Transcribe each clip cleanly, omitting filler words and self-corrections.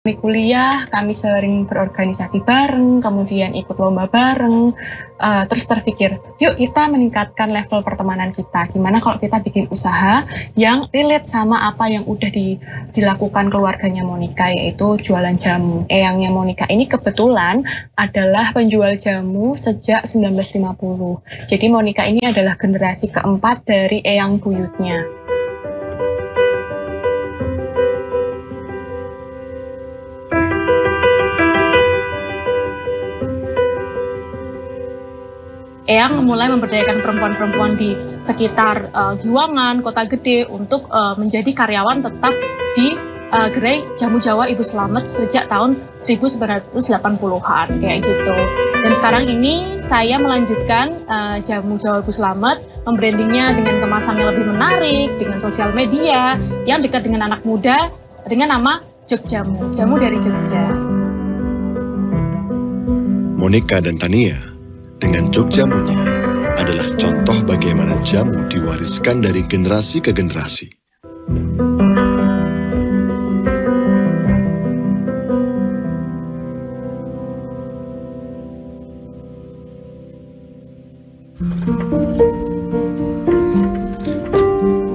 Kami kuliah, kami sering berorganisasi bareng, kemudian ikut lomba bareng, terus terpikir, yuk kita meningkatkan level pertemanan kita. Gimana kalau kita bikin usaha yang relate sama apa yang udah dilakukan keluarganya Monica, yaitu jualan jamu. Eyangnya Monica ini kebetulan adalah penjual jamu sejak 1950. Jadi Monica ini adalah generasi keempat dari eyang buyutnya. Eyang mulai memberdayakan perempuan-perempuan di sekitar Giwangan, Kota Gede untuk menjadi karyawan tetap di gerai Jamu Jawa Ibu Slamet sejak tahun 1980-an kayak gitu. Dan sekarang ini saya melanjutkan Jamu Jawa Ibu Slamet, membrandingnya dengan kemasan yang lebih menarik, dengan sosial media yang dekat dengan anak muda dengan nama Jogjamu, jamu dari Jogja. Monica dan Tania dengan Jogjamunya adalah contoh bagaimana jamu diwariskan dari generasi ke generasi.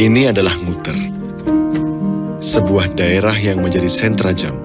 Ini adalah Nguter, sebuah daerah yang menjadi sentra jamu,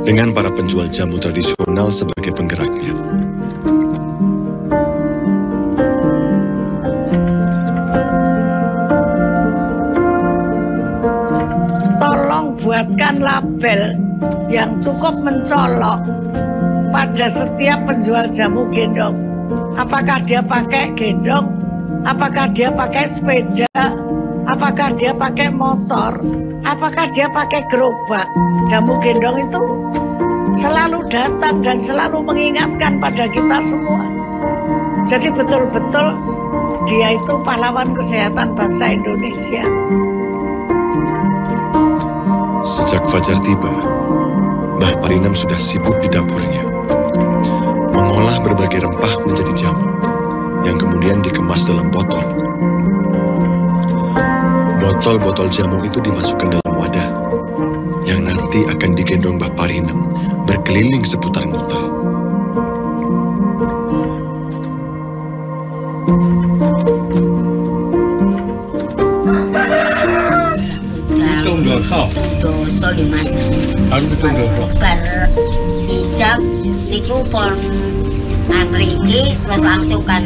dengan para penjual jamu tradisional sebagai penggeraknya. Buatkan label yang cukup mencolok pada setiap penjual jamu gendong. Apakah dia pakai gendong, apakah dia pakai sepeda, apakah dia pakai motor, apakah dia pakai gerobak. Jamu gendong itu selalu datang dan selalu mengingatkan pada kita semua. Jadi betul-betul dia itu pahlawan kesehatan bangsa Indonesia. Sejak fajar tiba, Mbah Parinem sudah sibuk di dapurnya, mengolah berbagai rempah menjadi jamu, yang kemudian dikemas dalam botol. Botol-botol jamu itu dimasukkan dalam wadah, yang nanti akan digendong Mbah Parinem berkeliling seputar Nguter. Dosa lho Mas. Bar ijab niku pon nang mriki terus langsung kan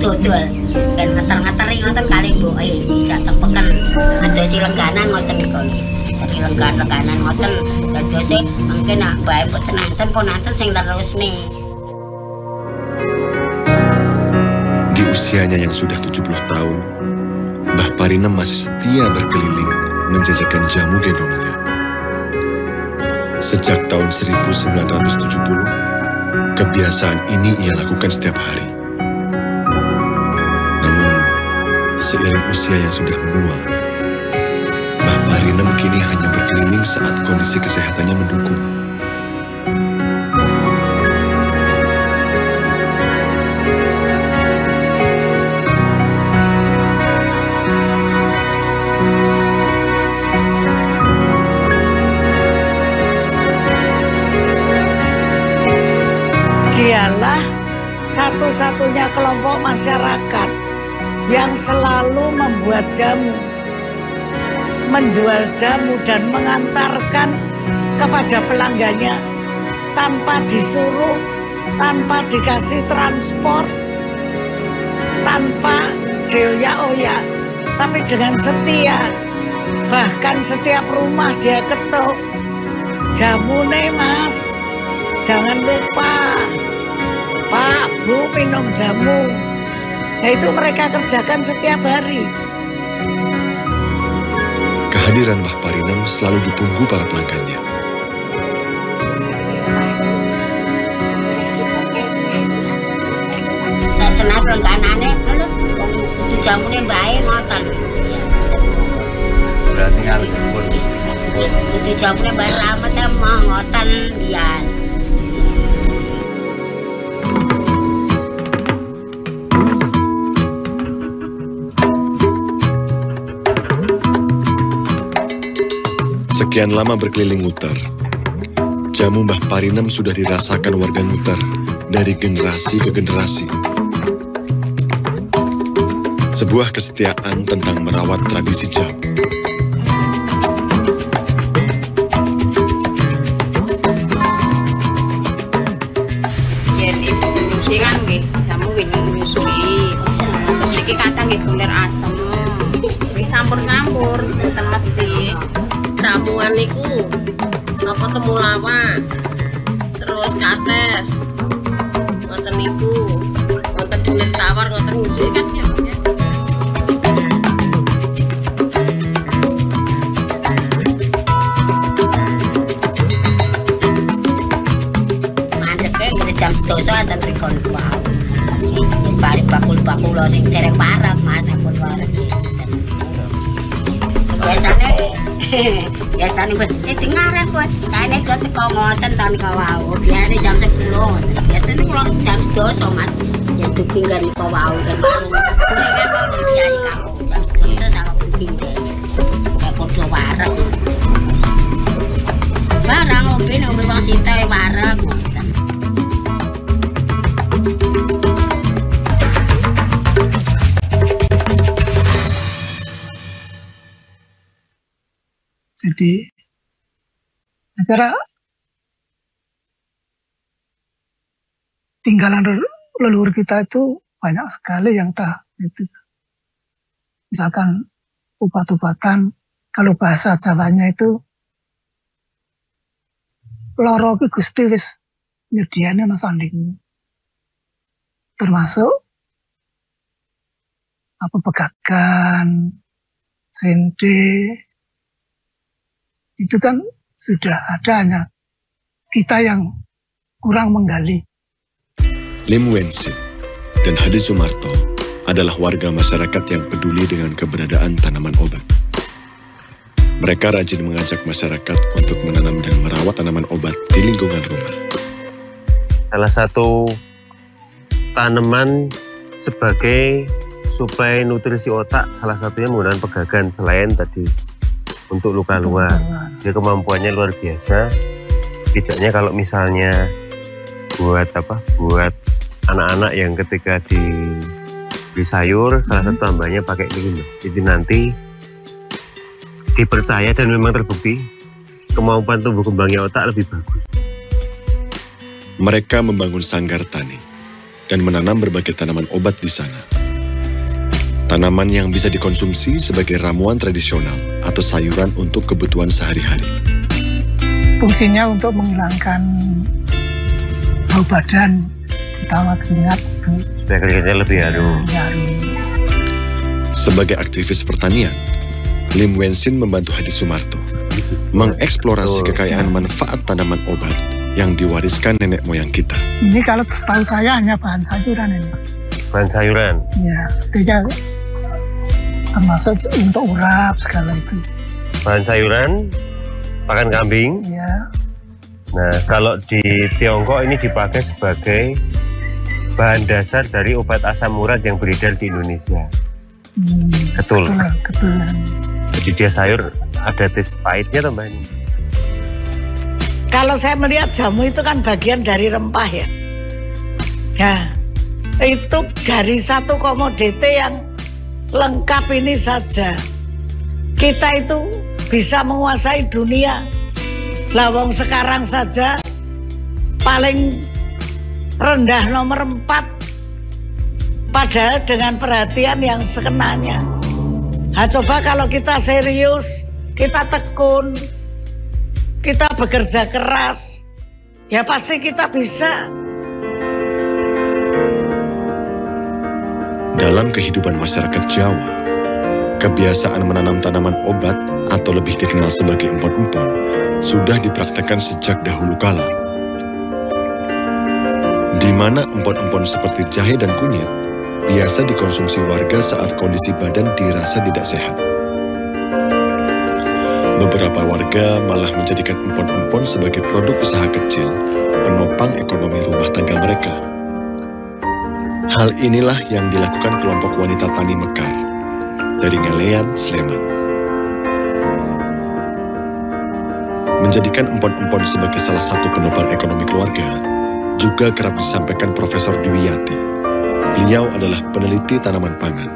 dodol ben ngeter-ngeteri ngoten kali mboke ijab tempeken adosi lengganan ngoten niku. Jadi lenggan-lengganan ngoten dadose mengke nak bae pun nanten sing terusne. Di usianya yang sudah 70 tahun, Mbah Parinem masih setia berkeliling menjajakan jamu gendongnya. Sejak tahun 1970, kebiasaan ini ia lakukan setiap hari. Namun, seiring usia yang sudah menua, Mbah Parinem kini hanya berkeliling saat kondisi kesehatannya mendukung. Dialah satu-satunya kelompok masyarakat yang selalu membuat jamu, menjual jamu dan mengantarkan kepada pelanggannya tanpa disuruh, tanpa dikasih transport, tanpa dioyak-oyak, tapi dengan setia. Bahkan setiap rumah dia ketuk, jamu nih Mas, jangan lupa Pak, Bu minum jamu. Nah itu mereka kerjakan setiap hari. Kehadiran Mbah Parinem selalu ditunggu para pelanggannya. Nek senas lengganane lho kudu jamune bae ngoten. Berarti ngarep pun kudu jamune bae ramet mah ngoten ya. Sekian lama berkeliling Nguter, jamu Mbah Parinem sudah dirasakan warga Nguter dari generasi ke generasi. Sebuah kesetiaan tentang merawat tradisi jamu. Yen ibu nyusi kan nggih, jamu nggih nyusui. Terus niki kadang nggih gulir asem. Nggih campur-campur, mboten mesti. Ramuan niku apa temulawak, terus kates, ngoten niku, ngoten gulir tawar, ngoten nyusui kan ya. Jam 12 enten rikon wau. Bari bakul-bakul sing dereng parek Mas apun wae. Biasane dengaran kowe. Kane kok teko ngoten ta nika wau. Biasane jam 10. Biasane kula jam 12 Mas. Ya dupinggan nika wau kan. Kuwi kan kok diayi kamu jam 12 sama dupinggan. Kayak padha wareg. Barang ngombe wong sinta wareg. Jadi negara tinggalan leluhur kita itu banyak sekali yang itu. Misalkan ubat-ubatan, kalau bahasa Jawanya itu loro ki Gusti wis nyediane ana sanding. Termasuk apa pegagan, sende, itu kan sudah ada, hanya kita yang kurang menggali. Lim Wensin dan Hadi Sumarto adalah warga masyarakat yang peduli dengan keberadaan tanaman obat. Mereka rajin mengajak masyarakat untuk menanam dan merawat tanaman obat di lingkungan rumah. Salah satu tanaman sebagai suplai nutrisi otak, salah satunya menggunakan pegagan selain tadi untuk luka luar. Dia kemampuannya luar biasa. Tidaknya kalau misalnya buat anak-anak yang ketika beli sayur, salah satu tambahnya pakai ini. Jadi nanti dipercaya dan memang terbukti kemampuan tumbuh kembangnya otak lebih bagus. Mereka membangun sanggar tani dan menanam berbagai tanaman obat di sana. Tanaman yang bisa dikonsumsi sebagai ramuan tradisional atau sayuran untuk kebutuhan sehari-hari. Fungsinya untuk menghilangkan bau badan, terutama keringat. Supaya keringatnya lebih harum. Sebagai aktivis pertanian, Lim Wensin membantu Hadi Sumarto mengeksplorasi kekayaan manfaat tanaman obat yang diwariskan nenek moyang kita. Ini kalau setahu saya hanya bahan sayuran ini. Bahan sayuran? Ya, tidak termasuk untuk urap segala itu. Bahan sayuran, pakan kambing. Ya. Nah, kalau di Tiongkok ini dipakai sebagai bahan dasar dari obat asam urat yang beredar di Indonesia. Ketul. Ketulan. Jadi dia sayur ada tes pahitnya tambahan. Kalau saya melihat jamu itu kan bagian dari rempah ya. Ya, itu dari satu komoditi yang lengkap ini saja. Kita itu bisa menguasai dunia. Lawang sekarang saja paling rendah nomor 4. Padahal dengan perhatian yang sekenanya. Coba kalau kita serius, kita tekun, kita bekerja keras, ya pasti kita bisa. Dalam kehidupan masyarakat Jawa, kebiasaan menanam tanaman obat atau lebih dikenal sebagai empon-empon sudah dipraktekkan sejak dahulu kala. Di mana empon-empon seperti jahe dan kunyit biasa dikonsumsi warga saat kondisi badan dirasa tidak sehat. Beberapa warga malah menjadikan empon-empon sebagai produk usaha kecil, penopang ekonomi rumah tangga mereka. Hal inilah yang dilakukan kelompok wanita tani Mekar dari Ngelean, Sleman. menjadikan empon-empon sebagai salah satu penopang ekonomi keluarga juga kerap disampaikan Profesor Dwiyati. Beliau adalah peneliti tanaman pangan.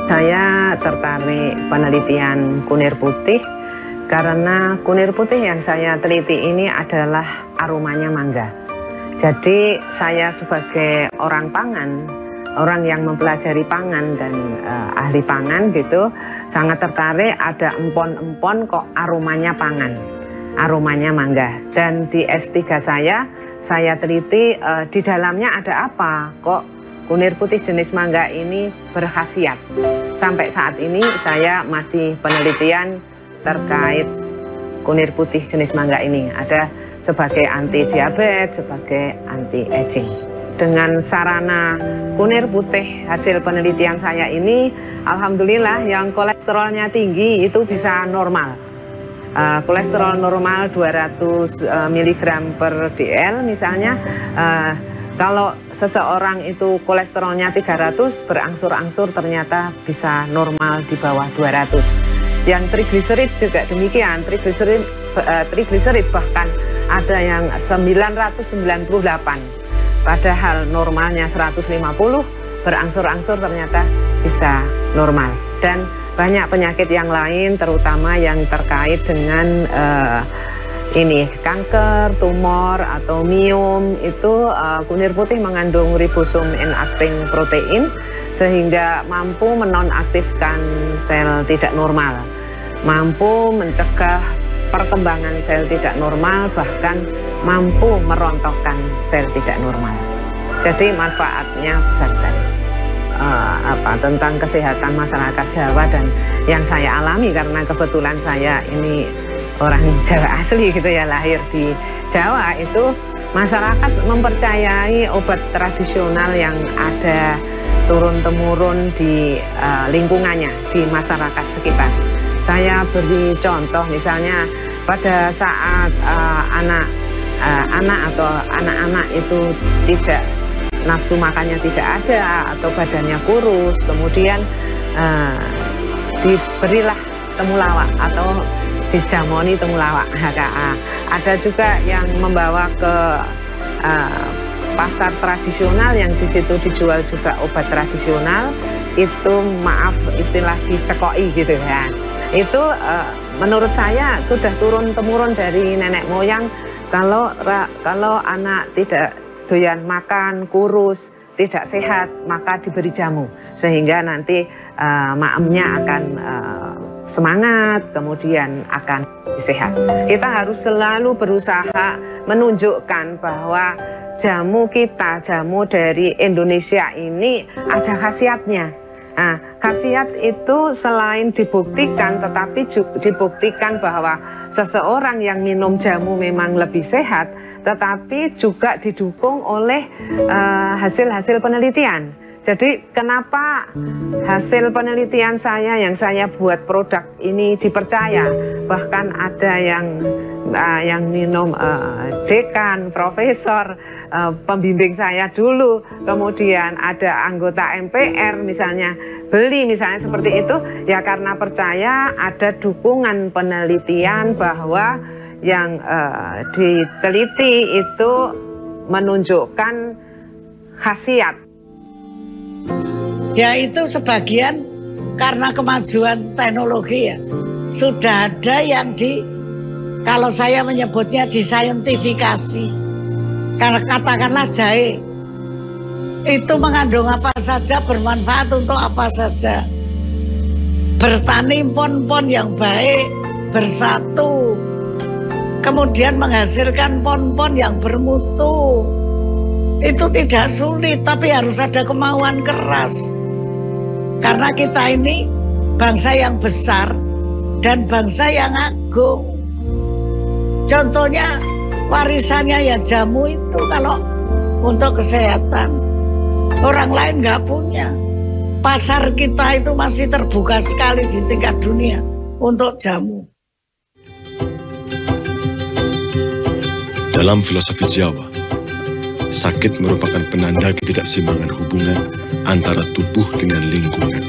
Saya tertarik penelitian kunir putih karena kunir putih yang saya teliti ini adalah aromanya mangga. Jadi saya sebagai orang pangan, orang yang mempelajari pangan dan ahli pangan gitu, sangat tertarik ada empon-empon kok aromanya pangan, aromanya mangga. Dan di S3 saya teliti di dalamnya ada apa kok kunir putih jenis mangga ini berkhasiat. Sampai saat ini saya masih penelitian terkait kunir putih jenis mangga ini. Ada sebagai anti diabetes, sebagai anti aging. Dengan sarana kunir putih hasil penelitian saya ini, alhamdulillah yang kolesterolnya tinggi itu bisa normal. Kolesterol normal 200 mg per dl misalnya. Kalau seseorang itu kolesterolnya 300, berangsur-angsur ternyata bisa normal di bawah 200. Yang trigliserid juga demikian, trigliserid bahkan ada yang 998, padahal normalnya 150, berangsur-angsur ternyata bisa normal. Dan banyak penyakit yang lain, terutama yang terkait dengan kanker, tumor atau miom, itu kunir putih mengandung ribosum inacting protein sehingga mampu menonaktifkan sel tidak normal, mampu mencegah perkembangan sel tidak normal, bahkan mampu merontokkan sel tidak normal. Jadi manfaatnya besar sekali. Tentang kesehatan masyarakat Jawa dan yang saya alami karena kebetulan saya ini orang Jawa asli gitu ya, lahir di Jawa, itu masyarakat mempercayai obat tradisional yang ada turun-temurun di lingkungannya, di masyarakat sekitar. Saya beri contoh misalnya pada saat anak atau anak-anak itu tidak nafsu makannya tidak ada atau badannya kurus, kemudian diberilah temulawak atau dijamoni temulawak HKA. Ada juga yang membawa ke pasar tradisional yang di situ dijual juga obat tradisional, itu maaf istilah dicekoi gitu ya. Itu menurut saya sudah turun-temurun dari nenek moyang. Kalau anak tidak doyan makan, kurus, tidak sehat, maka diberi jamu sehingga nanti maemnya akan semangat, kemudian akan sehat. Kita harus selalu berusaha menunjukkan bahwa jamu kita, jamu dari Indonesia ini ada khasiatnya. Nah, khasiat itu selain dibuktikan, tetapi dibuktikan bahwa seseorang yang minum jamu memang lebih sehat, tetapi juga didukung oleh hasil-hasil penelitian. Jadi kenapa hasil penelitian saya yang saya buat produk ini dipercaya? Bahkan ada yang minum dekan, profesor, pembimbing saya dulu, kemudian ada anggota MPR misalnya, beli misalnya seperti itu, ya karena percaya ada dukungan penelitian bahwa yang diteliti itu menunjukkan khasiat. Ya itu sebagian karena kemajuan teknologi ya. Sudah ada yang kalau saya menyebutnya disaintifikasi. Karena katakanlah jahe, itu mengandung apa saja, bermanfaat untuk apa saja. Bertani pon-pon yang baik, bersatu, kemudian menghasilkan pon-pon yang bermutu. Itu tidak sulit, tapi harus ada kemauan keras. Karena kita ini bangsa yang besar dan bangsa yang agung. Contohnya warisannya ya jamu itu kalau untuk kesehatan. Orang lain nggak punya. Pasar kita itu masih terbuka sekali di tingkat dunia untuk jamu. Dalam filosofi Jawa, sakit merupakan penanda ketidakseimbangan hubungan antara tubuh dengan lingkungan.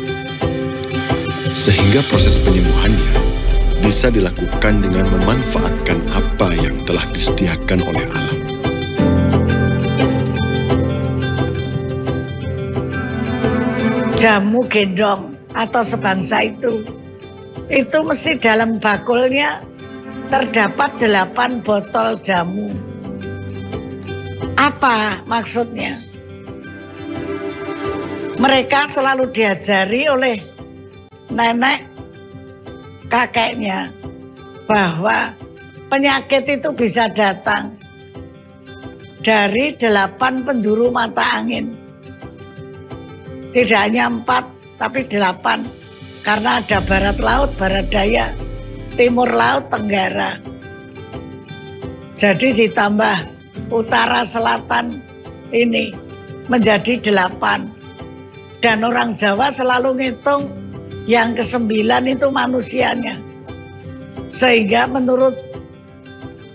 Sehingga proses penyembuhannya bisa dilakukan dengan memanfaatkan apa yang telah disediakan oleh alam. Jamu gendong atau sebangsa itu mesti dalam bakulnya terdapat 8 botol jamu. Apa maksudnya? Mereka selalu diajari oleh nenek kakeknya bahwa penyakit itu bisa datang dari 8 penjuru mata angin. Tidak hanya 4, tapi 8. Karena ada barat laut, barat daya, timur laut, tenggara. Jadi ditambah utara selatan ini menjadi 8. Dan orang Jawa selalu ngitung yang ke-9 itu manusianya. Sehingga menurut